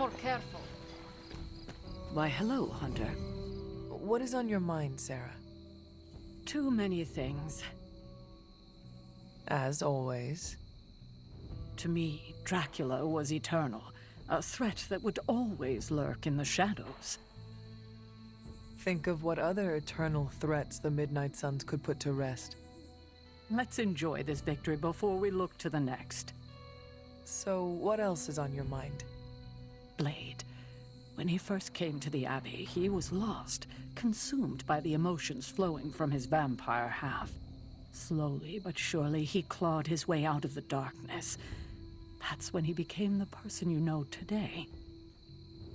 more careful. Why, hello, Hunter. What is on your mind, Sarah? Too many things. As always. To me, Dracula was eternal, a threat that would always lurk in the shadows. Think of what other eternal threats the Midnight Suns could put to rest. Let's enjoy this victory before we look to the next. So, what else is on your mind? Blade. When he first came to the Abbey, he was lost, consumed by the emotions flowing from his vampire half. Slowly but surely, he clawed his way out of the darkness. That's when he became the person you know today.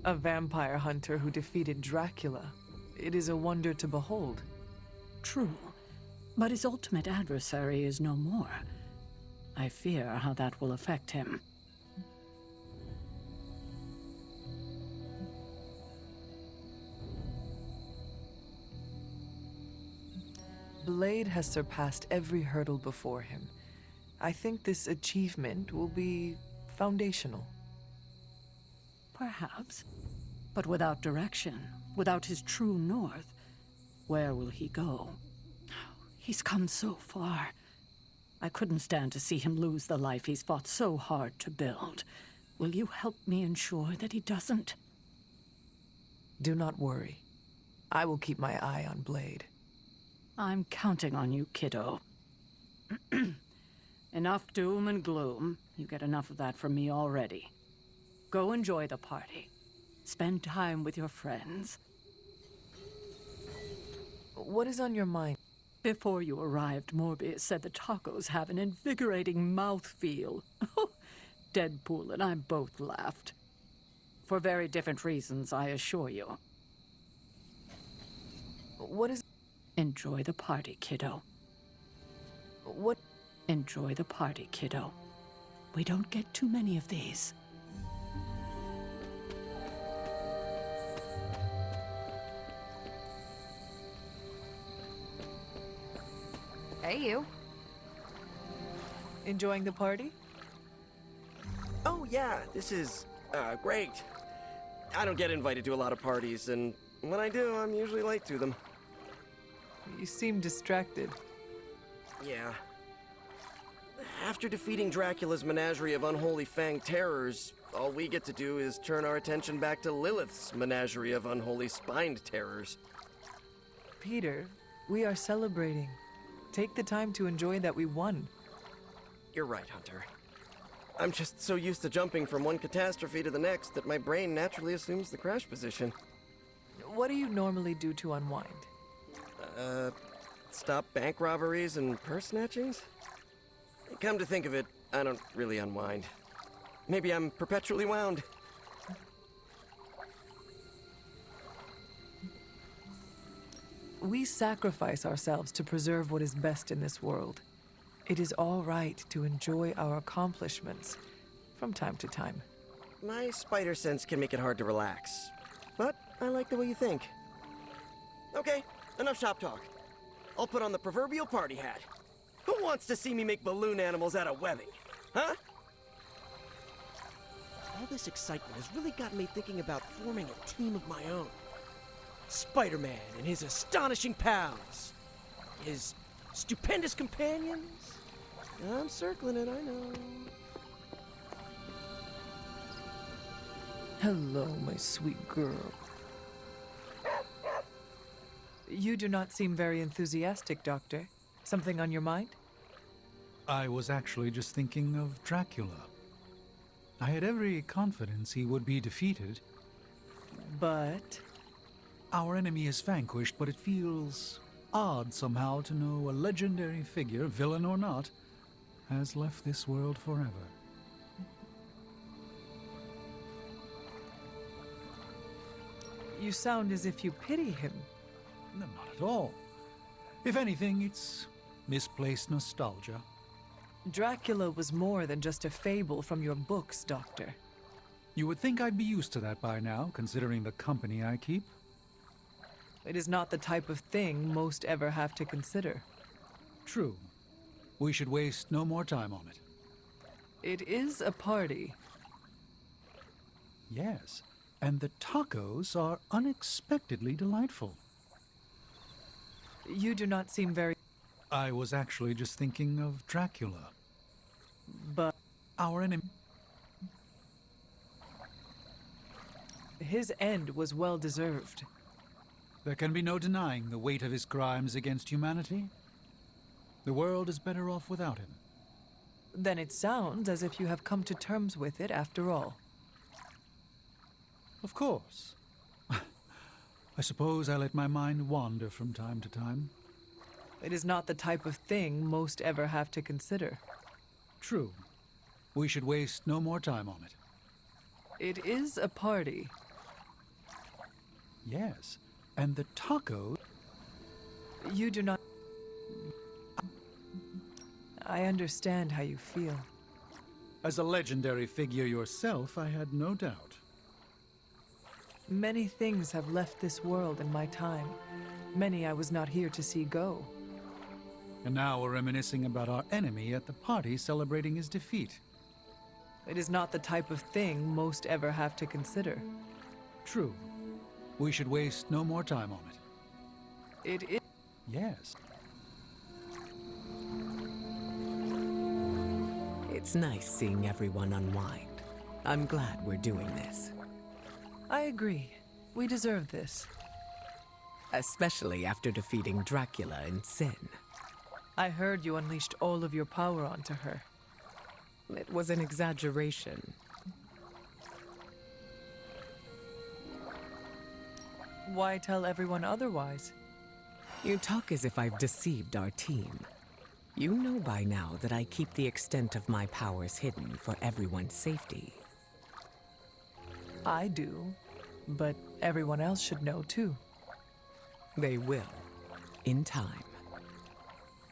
A vampire hunter who defeated Dracula. It is a wonder to behold. True, but his ultimate adversary is no more. I fear how that will affect him. Blade has surpassed every hurdle before him. I think this achievement will be foundational. Perhaps. But without direction, without his true north, where will he go? He's come so far. I couldn't stand to see him lose the life he's fought so hard to build. Will you help me ensure that he doesn't? Do not worry. I will keep my eye on Blade. I'm counting on you, kiddo. Enough doom and gloom. You get enough of that from me already. Go enjoy the party. Spend time with your friends. What is on your mind? Before you arrived, Morbius said the tacos have an invigorating mouthfeel. Deadpool and I both laughed. For very different reasons, I assure you. What is... Enjoy the party, kiddo. What... Enjoy the party, kiddo. We don't get too many of these. Hey, you. Enjoying the party? Oh yeah, this is, great. I don't get invited to a lot of parties, and when I do, I'm usually late to them. You seem distracted. Yeah. After defeating Dracula's menagerie of unholy fanged terrors, all we get to do is turn our attention back to Lilith's menagerie of unholy spined terrors. Peter, we are celebrating. Take the time to enjoy that we won. You're right, Hunter. I'm just so used to jumping from one catastrophe to the next that my brain naturally assumes the crash position. What do you normally do to unwind? Stop bank robberies and purse snatchings? Come to think of it, I don't really unwind. Maybe I'm perpetually wound. We sacrifice ourselves to preserve what is best in this world. It is all right to enjoy our accomplishments from time to time. My spider sense can make it hard to relax, but I like the way you think. Okay, enough shop talk. I'll put on the proverbial party hat. Who wants to see me make balloon animals out of webbing? Huh? All this excitement has really gotten me thinking about forming a team of my own. Spider-Man and his astonishing pals. His stupendous companions. I'm circling it, I know. Hello, my sweet girl. You do not seem very enthusiastic, Doctor. Something on your mind? I was actually just thinking of Dracula. I had every confidence he would be defeated. But... Our enemy is vanquished, but it feels odd somehow to know a legendary figure, villain or not, has left this world forever. You sound as if you pity him. No, not at all. If anything, it's misplaced nostalgia. Dracula was more than just a fable from your books, Doctor. You would think I'd be used to that by now, considering the company I keep. It is not the type of thing most ever have to consider. True. We should waste no more time on it. It is a party. Yes, and the tacos are unexpectedly delightful. You do not seem very... I was actually just thinking of Dracula. But Our enemy. his end was well deserved. There can be no denying the weight of his crimes against humanity. The world is better off without him. Then it sounds as if you have come to terms with it after all. Of course. I suppose I let my mind wander from time to time. It is not the type of thing most ever have to consider. True. We should waste no more time on it. It is a party. Yes, and the taco... You do not... I understand how you feel. As a legendary figure yourself, I had no doubt. Many things have left this world in my time. Many I was not here to see go. And now we're reminiscing about our enemy at the party celebrating his defeat. It is not the type of thing most ever have to consider. True. We should waste no more time on it. It is... Yes. It's nice seeing everyone unwind. I'm glad we're doing this. I agree. We deserve this. Especially after defeating Dracula in Sin. I heard you unleashed all of your power onto her. It was an exaggeration. Why tell everyone otherwise? You talk as if I've deceived our team. You know by now that I keep the extent of my powers hidden for everyone's safety. I do, but everyone else should know too. They will. In time.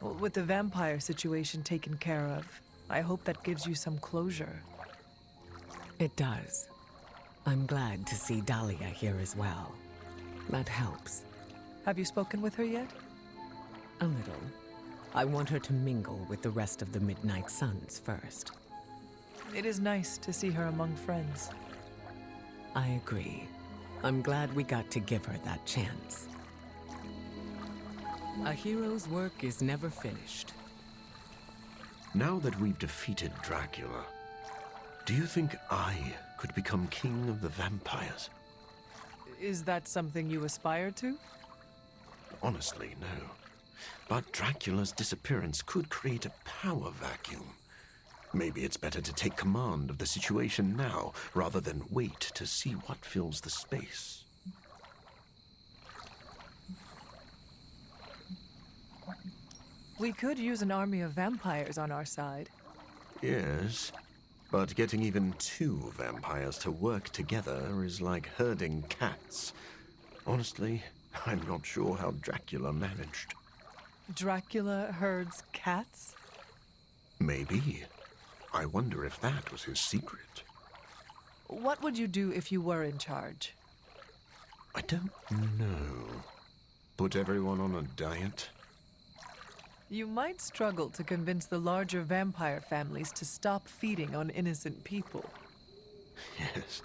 Well, with the vampire situation taken care of, I hope that gives you some closure. It does. I'm glad to see Dahlia here as well. That helps. Have you spoken with her yet? A little. I want her to mingle with the rest of the Midnight Suns first. It is nice to see her among friends. I agree. I'm glad we got to give her that chance. A hero's work is never finished. Now that we've defeated Dracula, do you think I could become king of the vampires? Is that something you aspire to? Honestly, no. But Dracula's disappearance could create a power vacuum. Maybe it's better to take command of the situation now, rather than wait to see what fills the space. We could use an army of vampires on our side. Yes, but getting even 2 vampires to work together is like herding cats. Honestly, I'm not sure how Dracula managed. Dracula herds cats? Maybe. I wonder if that was his secret. What would you do if you were in charge? I don't know. Put everyone on a diet? You might struggle to convince the larger vampire families to stop feeding on innocent people. Yes.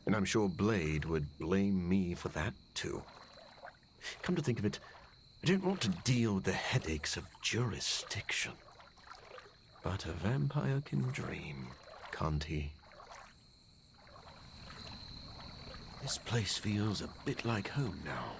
And I'm sure Blade would blame me for that, too. Come to think of it, I don't want to deal with the headaches of jurisdiction. But a vampire can dream, can't he? This place feels a bit like home now.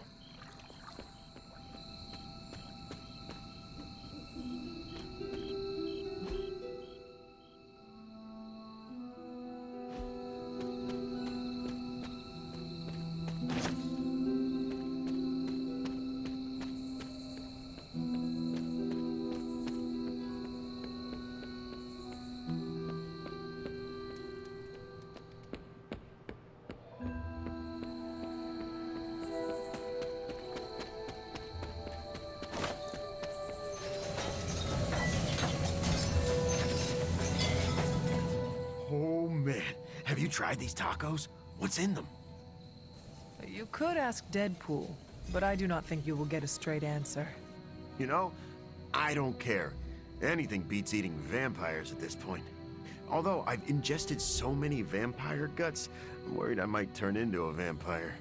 Oh man, have you tried these tacos? What's in them? You could ask Deadpool, but I do not think you will get a straight answer. You know, I don't care. Anything beats eating vampires at this point. Although I've ingested so many vampire guts, I'm worried I might turn into a vampire.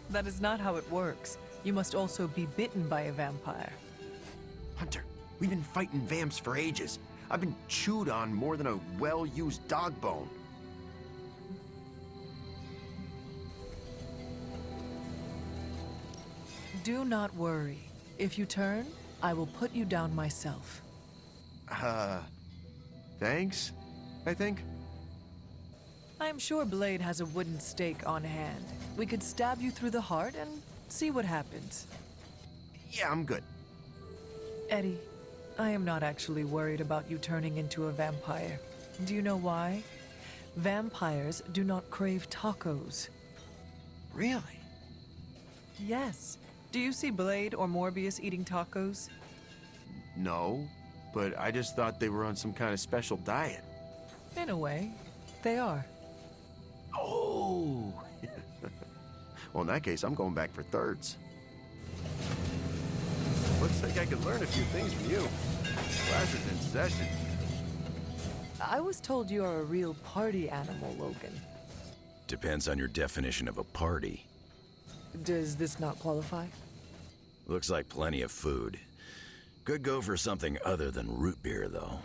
That is not how it works. You must also be bitten by a vampire. Hunter, we've been fighting vamps for ages. I've been chewed on more than a well-used dog bone. Do not worry. If you turn, I will put you down myself. Thanks, I think. I am sure Blade has a wooden stake on hand. We could stab you through the heart and see what happens. Yeah, I'm good. Eddie, I am not actually worried about you turning into a vampire. Do you know why? Vampires do not crave tacos. Really? Yes. Do you see Blade or Morbius eating tacos? No, but I just thought they were on some kind of special diet. In a way, they are. Oh! Well, in that case, I'm going back for thirds. Looks like I could learn a few things from you. Class is in session. I was told you are a real party animal, Logan. Depends on your definition of a party. Does this not qualify? Looks like plenty of food. Could go for something other than root beer, though.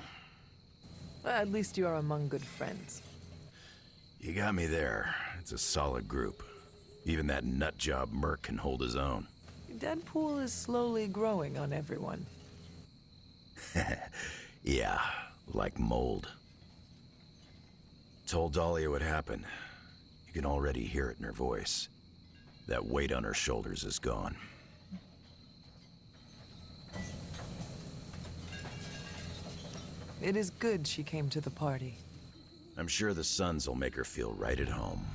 At least you are among good friends. You got me there. It's a solid group. Even that nutjob Merc can hold his own. Deadpool is slowly growing on everyone. Yeah, like mold. Told Dahlia what happened. You can already hear it in her voice. That weight on her shoulders is gone. It is good she came to the party. I'm sure the Suns will make her feel right at home.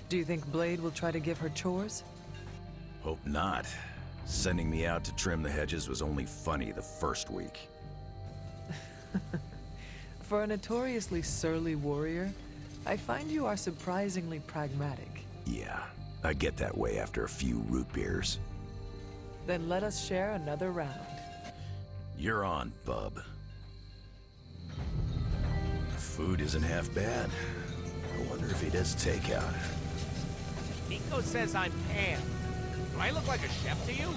Do you think Blade will try to give her chores? Hope not. Sending me out to trim the hedges was only funny the first week. For a notoriously surly warrior, I find you are surprisingly pragmatic. Yeah, I get that way after a few root beers. Then let us share another round. You're on, bub. Food isn't half bad. I wonder if he does takeout. Nico says I'm Pam. Do I look like a chef to you?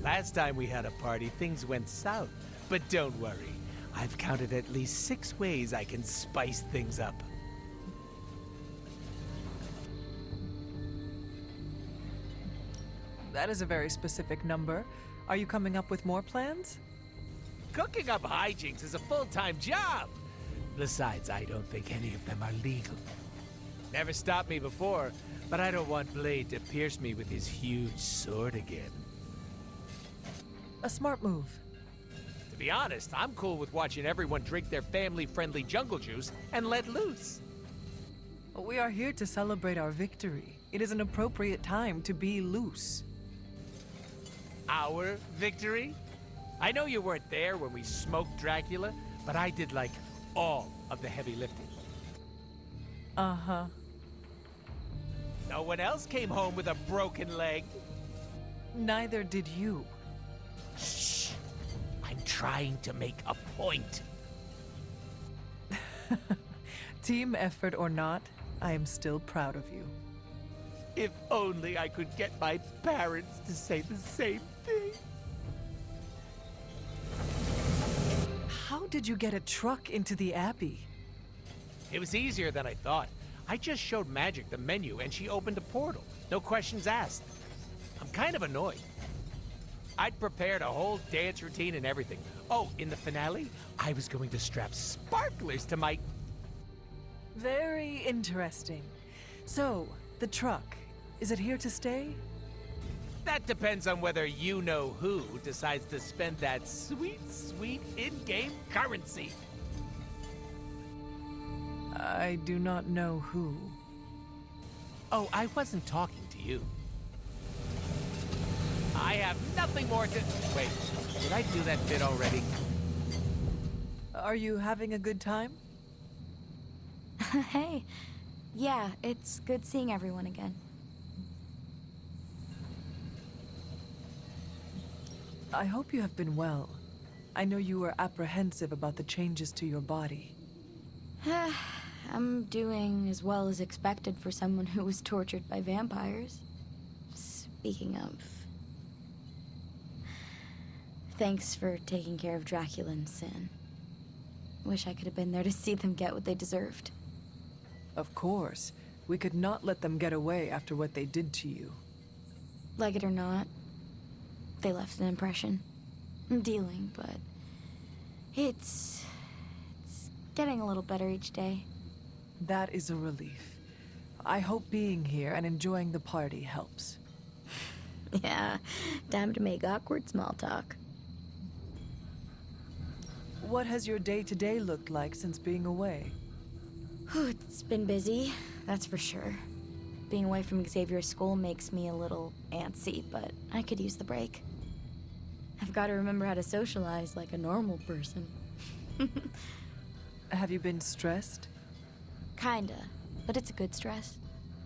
Last time we had a party, things went south. But don't worry. I've counted at least 6 ways I can spice things up. That is a very specific number. Are you coming up with more plans? Cooking up hijinks is a full-time job. Besides, I don't think any of them are legal. Never stopped me before, but I don't want Blade to pierce me with his huge sword again. A smart move. To be honest, I'm cool with watching everyone drink their family-friendly jungle juice and let loose. We are here to celebrate our victory. It is an appropriate time to be loose. Our victory? I know you weren't there when we smoked Dracula, but I did, like, all of the heavy lifting. Uh-huh. No one else came home with a broken leg. Neither did you. Shh! I'm trying to make a point. Team effort or not, I am still proud of you. If only I could get my parents to say the same thing. How did you get a truck into the Abbey? It was easier than I thought. I just showed Magic the menu and she opened a portal. No questions asked. I'm kind of annoyed. I'd prepared a whole dance routine and everything. Oh, in the finale, I was going to strap sparklers to my... Very interesting. So, the truck, is it here to stay? That depends on whether you-know-who decides to spend that sweet, sweet in-game currency. I do not know who. Oh, I wasn't talking to you. I have nothing more to... Wait, did I do that bit already? Are you having a good time? Hey. Yeah, it's good seeing everyone again. I hope you have been well. I know you were apprehensive about the changes to your body. I'm doing as well as expected for someone who was tortured by vampires. Speaking of... Thanks for taking care of Dracula and Sin. Wish I could have been there to see them get what they deserved. Of course. We could not let them get away after what they did to you. Like it or not, they left an impression. I'm dealing, but... It's getting a little better each day. That is a relief. I hope being here and enjoying the party helps. Yeah, time to make awkward small talk. What has your day-to-day looked like since being away? It's been busy, that's for sure. Being away from Xavier's school makes me a little antsy, but I could use the break. I've got to remember how to socialize like a normal person. Have you been stressed? Kinda, but it's a good stress.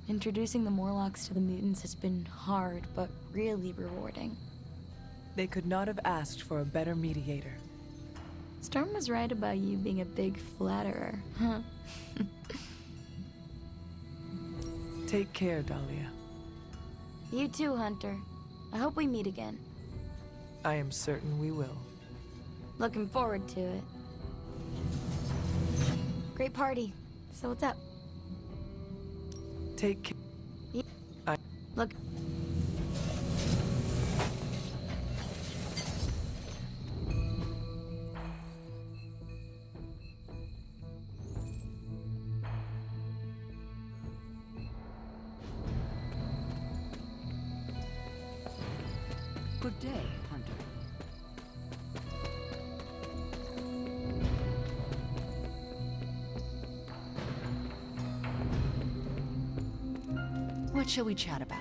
Introducing the Morlocks to the mutants has been hard, but really rewarding. They could not have asked for a better mediator. Storm was right about you being a big flatterer, huh? Take care, Dahlia. You too, Hunter. I hope we meet again. I am certain we will. Looking forward to it. Great party. So what's up? Take care. Look. Good day, Hunter. What shall we chat about?